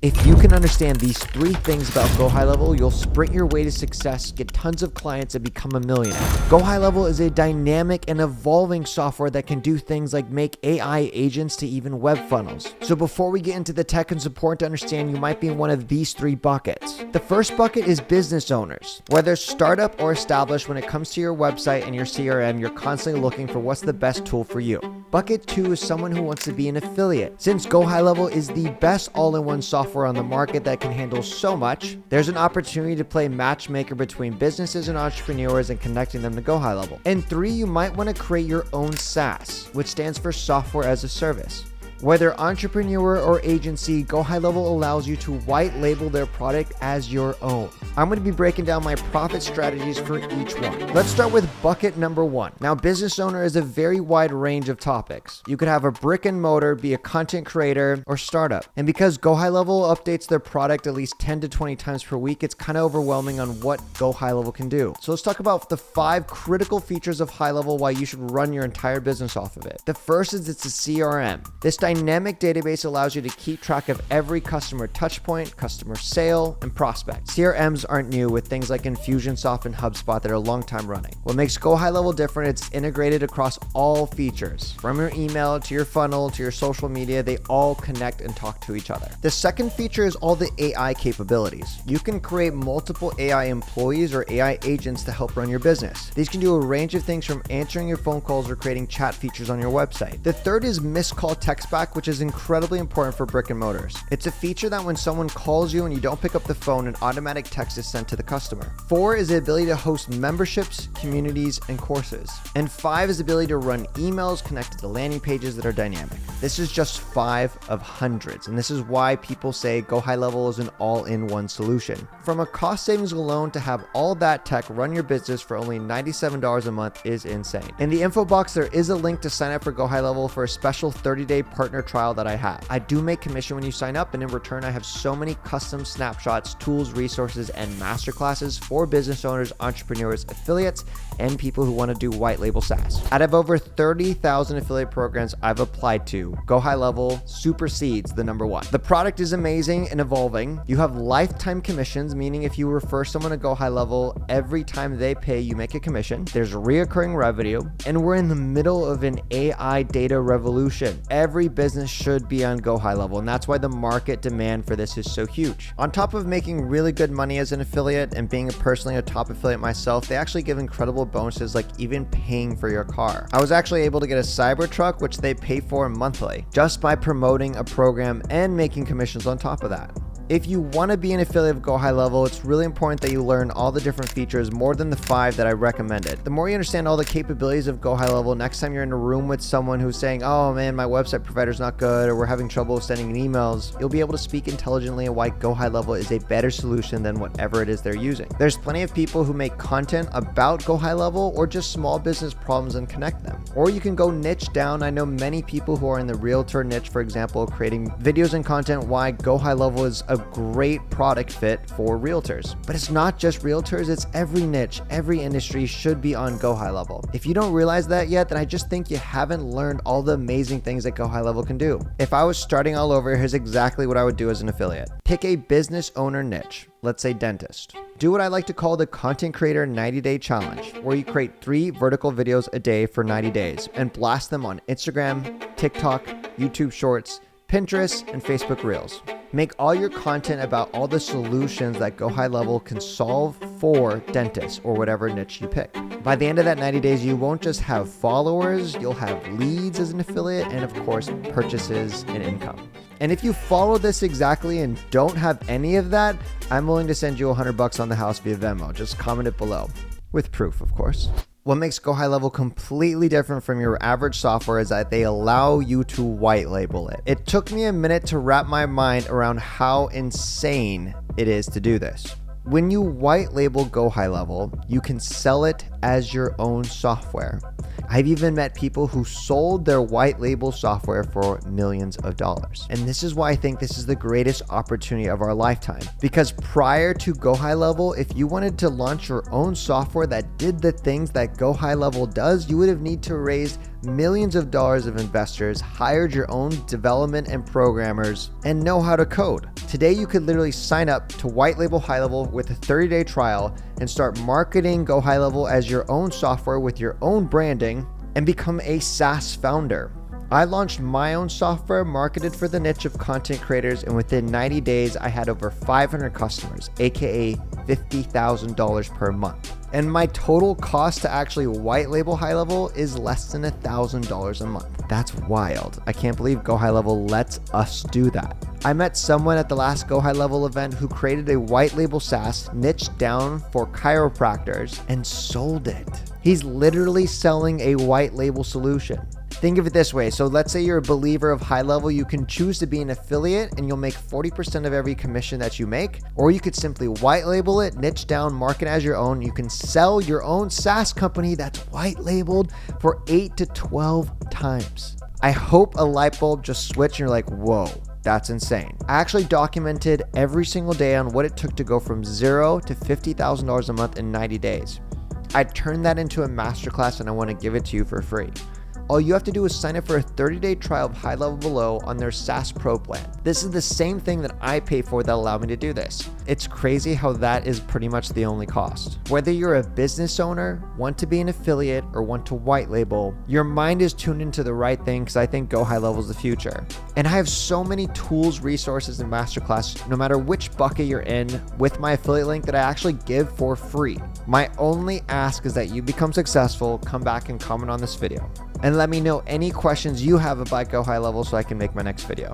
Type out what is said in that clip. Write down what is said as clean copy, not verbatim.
If you can understand these 3 things about GoHighLevel, you'll sprint your way to success, get tons of clients, and become a millionaire. GoHighLevel is a dynamic and evolving software that can do things like make AI agents to even web funnels. So before we get into the tech and support, to understand you might be in one of these 3 buckets. The first bucket is business owners. Whether startup or established, when it comes to your website and your CRM, you're constantly looking for what's the best tool for you. Bucket 2 is someone who wants to be an affiliate. Since GoHighLevel is the best all-in-one software on the market that can handle so much, there's an opportunity to play matchmaker between businesses and entrepreneurs and connecting them to GoHighLevel. And 3, you might want to create your own SaaS, which stands for software as a service. Whether entrepreneur or agency, GoHighLevel allows you to white label their product as your own. I'm going to be breaking down my profit strategies for each one. Let's start with bucket number 1. Now, business owner is a very wide range of topics. You could have a brick and mortar, be a content creator, or startup. And because GoHighLevel updates their product at least 10 to 20 times per week, it's kind of overwhelming on what GoHighLevel can do. So let's talk about the 5 critical features of HighLevel, why you should run your entire business off of it. The first is it's a CRM. This dynamic database allows you to keep track of every customer touchpoint, customer sale, and prospect. CRMs aren't new, with things like Infusionsoft and HubSpot that are a long time running. What makes GoHighLevel different, it's integrated across all features. From your email to your funnel to your social media, they all connect and talk to each other. The second feature is all the AI capabilities. You can create multiple AI employees or AI agents to help run your business. These can do a range of things, from answering your phone calls or creating chat features on your website. The third is missed call text back, which is incredibly important for brick and mortars. It's a feature that when someone calls you and you don't pick up the phone, an automatic text is sent to the customer. 4 is the ability to host memberships, communities, and courses. And 5 is the ability to run emails connected to landing pages that are dynamic. This is just 5 of hundreds, and this is why people say GoHighLevel is an all-in-one solution. From a cost savings alone, to have all that tech run your business for only $97 a month is insane. In the info box, there is a link to sign up for GoHighLevel for a special 30-day partner trial that I have. I do make commission when you sign up, and in return, I have so many custom snapshots, tools, resources, and masterclasses for business owners, entrepreneurs, affiliates, and people who want to do white label SaaS. Out of over 30,000 affiliate programs I've applied to, GoHighLevel supersedes the number 1. The product is amazing and evolving. You have lifetime commissions, meaning if you refer someone to GoHighLevel, every time they pay, you make a commission. There's reoccurring revenue, and we're in the middle of an AI data revolution. Every business should be on GoHighLevel, and that's why the market demand for this is so huge. On top of making really good money as an affiliate and being personally a top affiliate myself, they actually give incredible bonuses, like even paying for your car. I was actually able to get a Cybertruck, which they pay for monthly, just by promoting a program and making commissions on top of that. If you want to be an affiliate of GoHighLevel, it's really important that you learn all the different features, more than the 5 that I recommended. The more you understand all the capabilities of GoHighLevel, next time you're in a room with someone who's saying, oh man, my website provider's not good, or we're having trouble sending emails, you'll be able to speak intelligently on why GoHighLevel is a better solution than whatever it is they're using. There's plenty of people who make content about GoHighLevel or just small business problems and connect them. Or you can go niche down. I know many people who are in the realtor niche, for example, creating videos and content why GoHighLevel is a great product fit for realtors. But it's not just realtors, it's every niche, every industry should be on GoHighLevel. If you don't realize that yet, then I just think you haven't learned all the amazing things that GoHighLevel can do. If I was starting all over, here's exactly what I would do as an affiliate. Pick a business owner niche, let's say dentist. Do what I like to call the content creator 90-day challenge, where you create 3 vertical videos a day for 90 days and blast them on Instagram, TikTok, YouTube Shorts, Pinterest, and Facebook Reels. Make all your content about all the solutions that GoHighLevel can solve for dentists or whatever niche you pick. By the end of that 90 days, you won't just have followers, you'll have leads as an affiliate, and of course, purchases and income. And if you follow this exactly and don't have any of that, I'm willing to send you $100 on the house via Venmo. Just comment it below. With proof, of course. What makes GoHighLevel completely different from your average software is that they allow you to white label it. It took me a minute to wrap my mind around how insane it is to do this. When you white label GoHighLevel, you can sell it as your own software. I've even met people who sold their white label software for millions of dollars. And this is why I think this is the greatest opportunity of our lifetime. Because prior to GoHighLevel, if you wanted to launch your own software that did the things that GoHighLevel does, you would have need to raise millions of dollars of investors, hired your own development and programmers, and know how to code. Today, you could literally sign up to Whitelabel GoHighLevel with a 30-day trial and start marketing GoHighLevel as your own software with your own branding and become a SaaS founder. I launched my own software marketed for the niche of content creators, and within 90 days, I had over 500 customers, aka $50,000 per month. And my total cost to actually white label GoHighLevel is less than $1,000 a month. That's wild. I can't believe GoHighLevel lets us do that. I met someone at the last GoHighLevel event who created a white label SaaS niched down for chiropractors and sold it. He's literally selling a white label solution. Think of it this way. So let's say you're a believer of GoHighLevel. You can choose to be an affiliate and you'll make 40% of every commission that you make, or you could simply white label it, niche down, market as your own. You can sell your own SaaS company that's white labeled for 8 to 12 times. I hope a light bulb just switched and you're like, whoa, that's insane. I actually documented every single day on what it took to go from $0 to $50,000 a month in 90 days. I turned that into a masterclass and I want to give it to you for free. All you have to do is sign up for a 30-day trial of GoHighLevel below on their SaaS Pro plan. This is the same thing that I pay for that allowed me to do this. It's crazy how that is pretty much the only cost. Whether you're a business owner, want to be an affiliate, or want to white label, your mind is tuned into the right thing because I think GoHighLevel is the future. And I have so many tools, resources, and masterclass, no matter which bucket you're in, with my affiliate link that I actually give for free. My only ask is that you become successful, come back and comment on this video. And let me know any questions you have about GoHighLevel so I can make my next video.